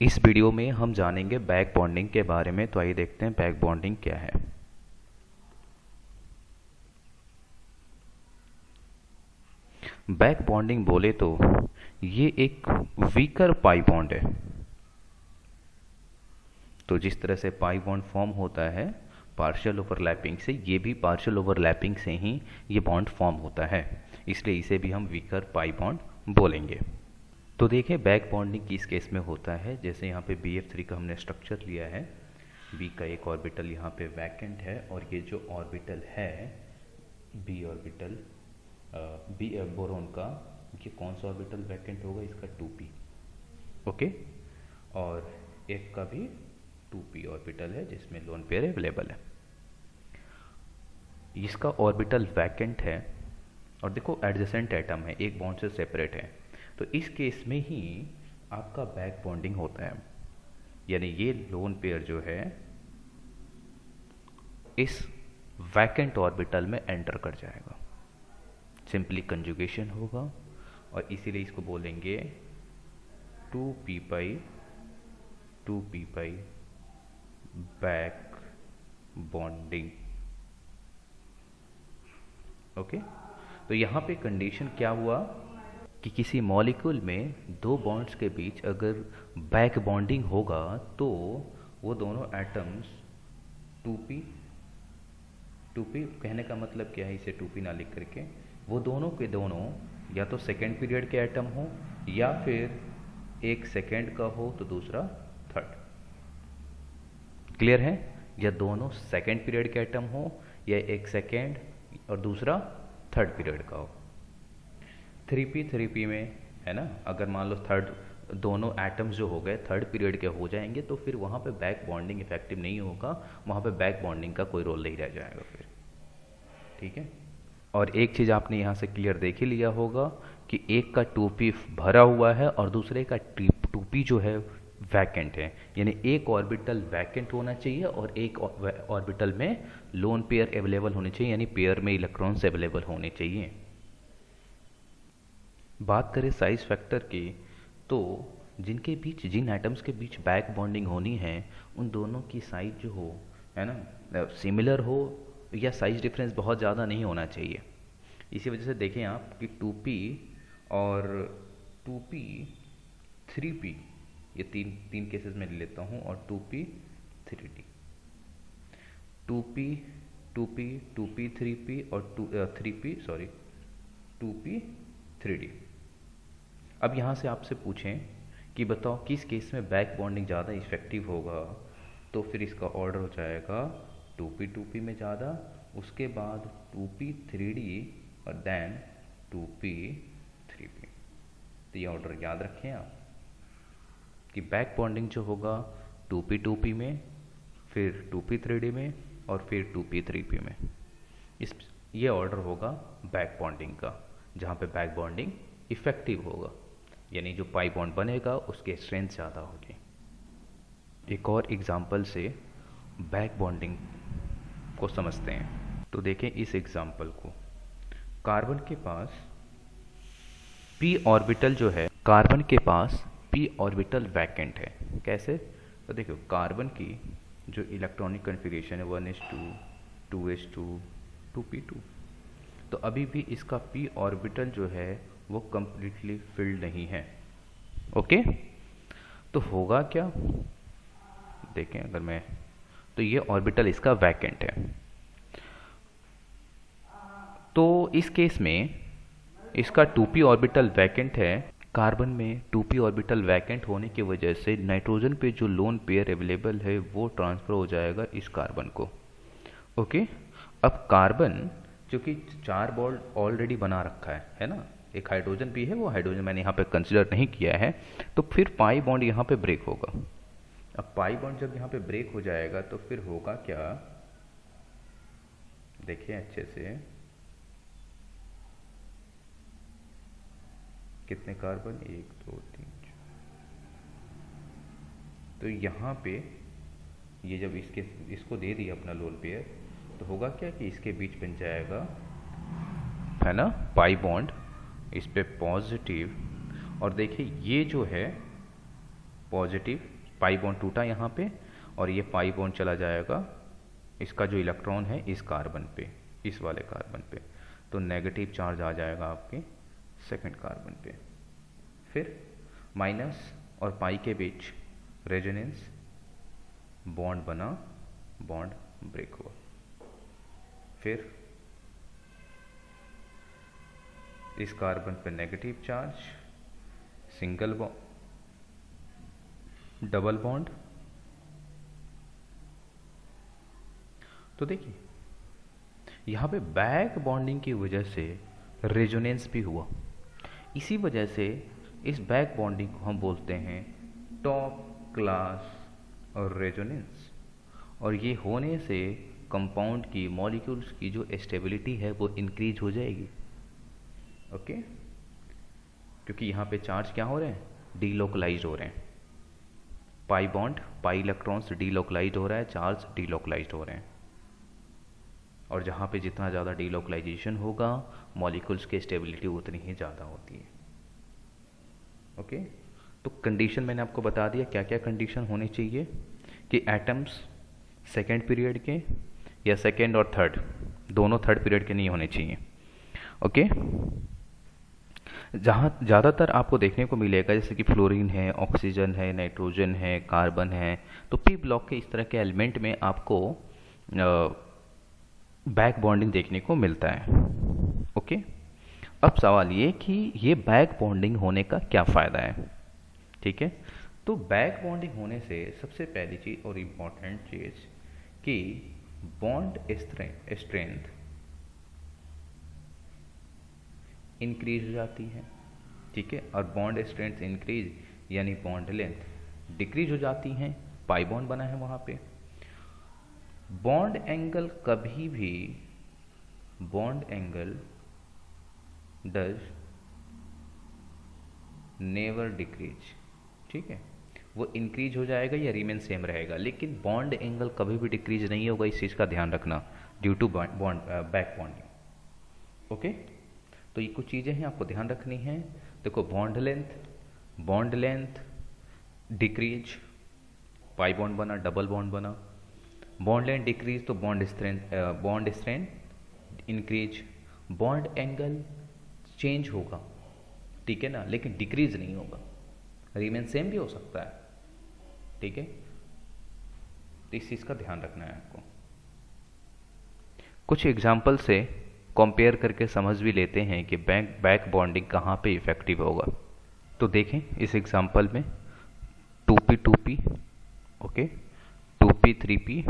इस वीडियो में हम जानेंगे बैक बॉन्डिंग के बारे में। तो आइए देखते हैं बैक बॉन्डिंग क्या है। बैक बॉन्डिंग बोले तो ये एक वीकर पाई बॉन्ड है। तो जिस तरह से पाई बॉन्ड फॉर्म होता है पार्शियल ओवरलैपिंग से, ये भी पार्शियल ओवरलैपिंग से ही ये बॉन्ड फॉर्म होता है, इसलिए इसे भी हम वीकर पाई बॉन्ड बोलेंगे। तो देखिए बैक बॉन्डिंग किस केस में होता है। जैसे यहाँ पे BF3 का हमने स्ट्रक्चर लिया है, बी का एक ऑर्बिटल यहाँ पे वैकेंट है और ये जो ऑर्बिटल है बी ऑर्बिटल, बी बोरोन का, ये कौन सा ऑर्बिटल वैकेंट होगा, इसका 2p। ओके, और एक का भी 2p ऑर्बिटल है जिसमें लोन पेयर अवेलेबल है। इसका ऑर्बिटल वैकेंट है और देखो एडजेसेंट एटम है, एक बॉन्ड से सेपरेट है। तो इस केस में ही आपका बैक बॉन्डिंग होता है, यानी ये लोन पेयर जो है इस वैकेंट ऑर्बिटल में एंटर कर जाएगा, सिंपली कंजुगेशन होगा और इसीलिए इसको बोलेंगे 2p पाई 2p पाई बैक बॉन्डिंग। ओके, तो यहाँ पे कंडीशन क्या हुआ कि किसी मॉलिक्यूल में दो बॉन्ड्स के बीच अगर बैक बॉन्डिंग होगा तो वो दोनों एटम्स 2p 2p कहने का मतलब क्या है, इसे 2p ना लिख करके, वो दोनों के दोनों या तो सेकेंड पीरियड के एटम हो या फिर एक सेकेंड का हो तो दूसरा थर्ड। क्लियर है? या दोनों सेकेंड पीरियड के एटम हो या एक सेकेंड और दूसरा थर्ड पीरियड का हो। 3p में है ना, अगर मान लो थर्ड दोनों एटम्स जो हो गए थर्ड पीरियड के हो जाएंगे तो फिर वहाँ पे बैक बॉन्डिंग इफेक्टिव नहीं होगा, वहाँ पे बैक बॉन्डिंग का कोई रोल नहीं रह जाएगा फिर। ठीक है, और एक चीज़ आपने यहाँ से क्लियर देख ही लिया होगा कि एक का 2p भरा हुआ है और दूसरे का 2p जो है वैकेंट है, यानी एक ऑर्बिटल वैकेंट होना चाहिए और एक ऑर्बिटल में लोन पेयर अवेलेबल होने चाहिए, यानी पेयर में इलेक्ट्रॉन्स अवेलेबल होने चाहिए। बात करें साइज फैक्टर की, तो जिनके बीच, जिन एटम्स के बीच बैक बॉन्डिंग होनी है उन दोनों की साइज जो हो, है ना, सिमिलर हो या साइज डिफरेंस बहुत ज़्यादा नहीं होना चाहिए। इसी वजह से देखें आप कि 2p और 2p 3p, ये तीन केसेस में ले लेता हूँ, और 2p 3d, 2p 2p 2p 3p और 3p सॉरी 2p 3d। अब यहाँ से आपसे पूछें कि बताओ किस केस में बैक बॉन्डिंग ज़्यादा इफेक्टिव होगा, तो फिर इसका ऑर्डर हो जाएगा 2p 2p में ज़्यादा, उसके बाद 2p 3d और देन 2p 3p। तो ये ऑर्डर याद रखें आप कि बैक बॉन्डिंग जो होगा 2p 2p में, फिर 2p 3d में और फिर 2p 3p में। ये ऑर्डर होगा बैक बॉन्डिंग का, जहाँ पे बैक बॉन्डिंग इफेक्टिव होगा, यानी जो पाई बॉन्ड बनेगा उसकी स्ट्रेंथ ज़्यादा होगी। एक और एग्जांपल से बैक बॉन्डिंग को समझते हैं। तो देखें इस एग्जांपल को, कार्बन के पास p ऑर्बिटल जो है, कार्बन के पास p ऑर्बिटल वैकेंट है। कैसे? तो देखो कार्बन की जो इलेक्ट्रॉनिक कन्फिगरेशन है 1s2 2s2 2p2, तो अभी भी इसका p ऑर्बिटल जो है वो कंप्लीटली फिल्ड नहीं है। ओके, तो होगा क्या, देखें अगर मैं, तो ये ऑर्बिटल इसका वैकेंट है। तो इस केस में इसका 2p ऑर्बिटल वैकेंट है, कार्बन में 2p ऑर्बिटल वैकेंट होने की वजह से नाइट्रोजन पे जो लोन पेयर अवेलेबल है वो ट्रांसफर हो जाएगा इस कार्बन को। ओके, अब कार्बन क्योंकि 4 बॉन्ड ऑलरेडी बना रखा है ना, एक हाइड्रोजन भी है, वो हाइड्रोजन मैंने यहाँ पे कंसिडर नहीं किया है, तो फिर पाई बॉन्ड यहाँ पे ब्रेक होगा। अब पाई बॉन्ड जब यहाँ पे ब्रेक हो जाएगा तो फिर होगा क्या, देखिए अच्छे से, कितने कार्बन, 1 2 3 4, तो यहाँ पे ये जब इसको दे दिया अपना लोन पेयर, तो होगा क्या कि इसके बीच बन जाएगा, है ना, पाई बॉन्ड, इस पे पॉजिटिव, और देखिए ये जो है पॉजिटिव, पाई बॉन्ड टूटा यहाँ पे, और ये पाई बॉन्ड चला जाएगा इसका जो इलेक्ट्रॉन है इस कार्बन पे, इस वाले कार्बन पे, तो नेगेटिव चार्ज आ जाएगा आपके सेकंड कार्बन पे। फिर माइनस और पाई के बीच रेजोनेंस, बॉन्ड बना, बॉन्ड ब्रेक हुआ। फिर इस कार्बन पे negative charge, single bond, double bond. तो देखिए यहाँ पे बैक बॉन्डिंग की वजह से रेजोनेंस भी हुआ। इसी वजह से इस बैक बॉन्डिंग को हम बोलते हैं टॉप क्लास और रेजोनेंस। और ये होने से कंपाउंड की, मॉलिक्यूल्स की जो स्टेबिलिटी है वो इंक्रीज हो जाएगी। ओके, क्योंकि यहाँ पे चार्ज क्या हो रहे हैं, डीलोकलाइज हो रहे हैं। Pi bond, pi electrons delocalise हो रहा है, चार्ज डीलोकलाइज हो रहे हैं। और जहाँ पे जितना ज़्यादा डीलोकलाइजेशन होगा मॉलिक्यूल्स की स्टेबिलिटी उतनी ही ज़्यादा होती है। ओके, तो कंडीशन मैंने आपको बता दिया क्या क्या कंडीशन होनी चाहिए कि एटम्स सेकेंड पीरियड के या सेकेंड और थर्ड, दोनों थर्ड पीरियड के नहीं होने चाहिए। ओके, जहाँ ज़्यादातर आपको देखने को मिलेगा जैसे कि फ्लोरीन है, ऑक्सीजन है, नाइट्रोजन है, कार्बन है, तो पी ब्लॉक के इस तरह के एलिमेंट में आपको बैक बॉन्डिंग देखने को मिलता है। ओके, अब सवाल ये कि ये बैक बॉन्डिंग होने का क्या फ़ायदा है। ठीक है, तो बैक बॉन्डिंग होने से सबसे पहली चीज़ और इम्पॉर्टेंट चीज़ कि बॉन्ड स्ट्रेंथ इंक्रीज हो जाती है। ठीक है, और बॉन्ड स्ट्रेंथ इंक्रीज यानी बॉन्ड लेंथ डिक्रीज हो जाती है। पाई बॉन्ड बना है वहाँ पे। बॉन्ड एंगल कभी भी, bond angle does never decrease. ठीक है, वो इंक्रीज हो जाएगा या रिमेन सेम रहेगा, लेकिन बॉन्ड एंगल कभी भी डिक्रीज नहीं होगा। इस चीज़ का ध्यान रखना due to bond back bonding. Okay, तो ये कुछ चीज़ें हैं आपको ध्यान रखनी है। देखो, bond length decrease, pi bond बना, डबल बॉन्ड बना। बॉन्ड लेंथ डिक्रीज तो bond strength increase. Bond angle change होगा, ठीक है ना, लेकिन डिक्रीज नहीं होगा, रिमेन सेम भी हो सकता है। ठीक है, तो इस चीज़ का ध्यान रखना है आपको। कुछ एग्जाम्पल से कंपेयर करके समझ भी लेते हैं कि बैक बॉन्डिंग कहाँ पे इफेक्टिव होगा। तो देखें इस एग्जाम्पल में 2p 2p, okay, 2p 3p,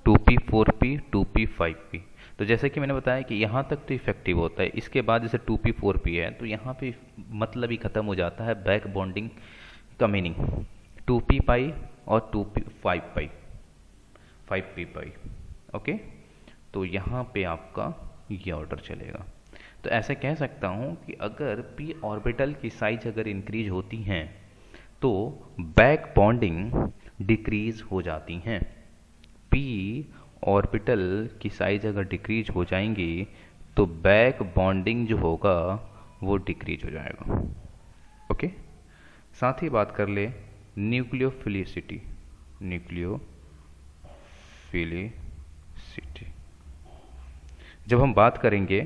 2p 4p, 2p 5p। तो जैसे कि मैंने बताया कि यहाँ तक तो इफेक्टिव होता है, इसके बाद जैसे 2p 4p है तो यहाँ पे मतलब ही ख़त्म हो जाता है बैक बॉन्डिंग का मीनिंग। 2p पाई और 2p 5 पाई, 5p पाई। ओके, तो यहाँ पे आपका ये ऑर्डर चलेगा। तो ऐसे कह सकता हूँ कि अगर p ऑर्बिटल की साइज अगर इंक्रीज होती हैं तो बैक बॉन्डिंग डिक्रीज हो जाती हैं। p ऑर्बिटल की साइज अगर डिक्रीज हो जाएंगी तो बैक बॉन्डिंग जो होगा वो डिक्रीज हो जाएगा। ओके, साथ ही बात कर ले न्यूक्लियोफिलिसिटी। जब हम बात करेंगे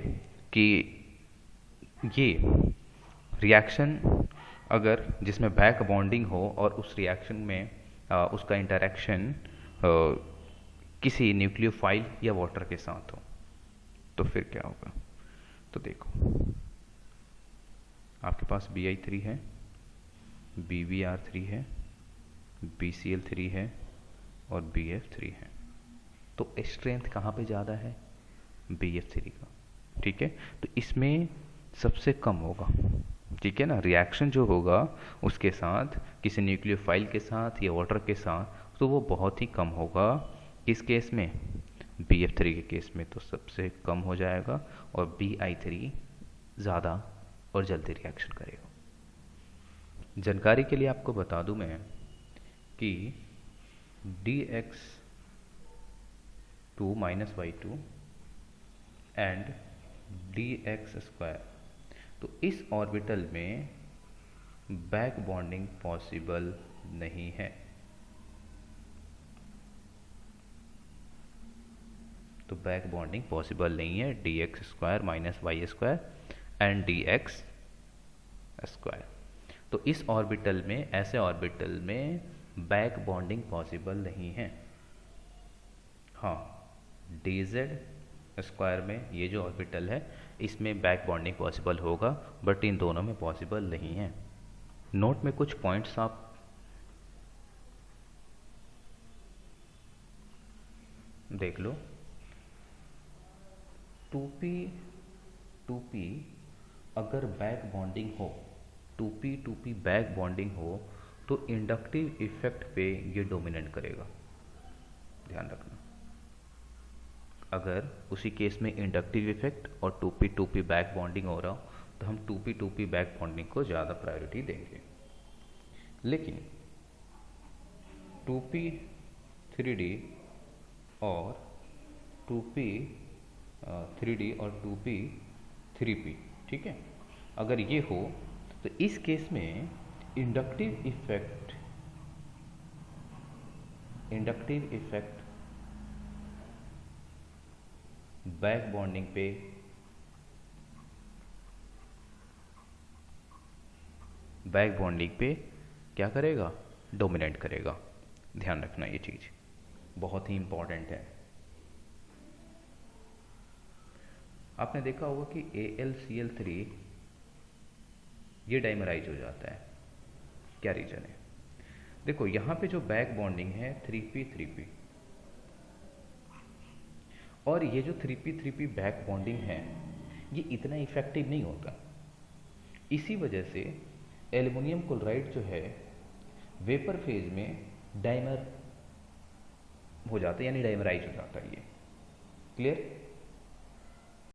कि ये रिएक्शन अगर जिसमें बैक बॉन्डिंग हो और उस रिएक्शन में उसका इंटरेक्शन किसी न्यूक्लियोफाइल या वाटर के साथ हो तो फिर क्या होगा। तो देखो, आपके पास Bi3 है, BbR3 है, BCl3 है और BF3 है। तो स्ट्रेंथ कहाँ पे ज़्यादा है, BF3 का। ठीक है, तो इसमें सबसे कम होगा। ठीक है ना, रिएक्शन जो होगा उसके साथ किसी न्यूक्लियोफाइल के साथ या वाटर के साथ तो वो बहुत ही कम होगा। किस केस में, BF3 के केस में तो सबसे कम हो जाएगा और Bi3 ज़्यादा और जल्दी रिएक्शन करेगा। जानकारी के लिए आपको बता दूं मैं कि dx2 - y2 एंड dx², तो इस ऑर्बिटल में बैक बॉन्डिंग पॉसिबल नहीं है। तो बैक बॉन्डिंग पॉसिबल नहीं है, d x square minus y square and d x square. तो इस ऑर्बिटल में, ऐसे ऑर्बिटल में बैक बॉन्डिंग पॉसिबल नहीं है। हाँ, डी जेड स्क्वायर में ये जो ऑर्बिटल है इसमें बैक बॉन्डिंग पॉसिबल होगा, बट इन दोनों में पॉसिबल नहीं है। नोट में कुछ पॉइंट्स आप देख लो। 2p अगर बैक बॉन्डिंग हो, 2p बैक बॉन्डिंग हो तो इंडक्टिव इफेक्ट पे ये डोमिनेट करेगा, ध्यान रखना। अगर उसी केस में इंडक्टिव इफेक्ट और 2p बैक बॉन्डिंग हो रहा हो तो हम 2p बैक बॉन्डिंग को ज़्यादा प्रायोरिटी देंगे। लेकिन 2p3d और 2p3d और 2p3p, ठीक है, अगर ये हो तो इस केस में इंडक्टिव इफेक्ट बैक बॉन्डिंग पे क्या करेगा, डोमिनेट करेगा। ध्यान रखना, ये चीज बहुत ही इंपॉर्टेंट है। आपने देखा होगा कि AlCl3 ये डाइमराइज हो जाता है, क्या रीजन है? देखो यहाँ पे जो बैक बॉन्डिंग है 3p और ये जो 3p बैक बॉन्डिंग है ये इतना इफेक्टिव नहीं होता। इसी वजह से एल्युमिनियम क्लोराइड जो है वेपर फेज में डाइमर हो जाता है, यानी डाइमराइज हो जाता है। ये क्लियर?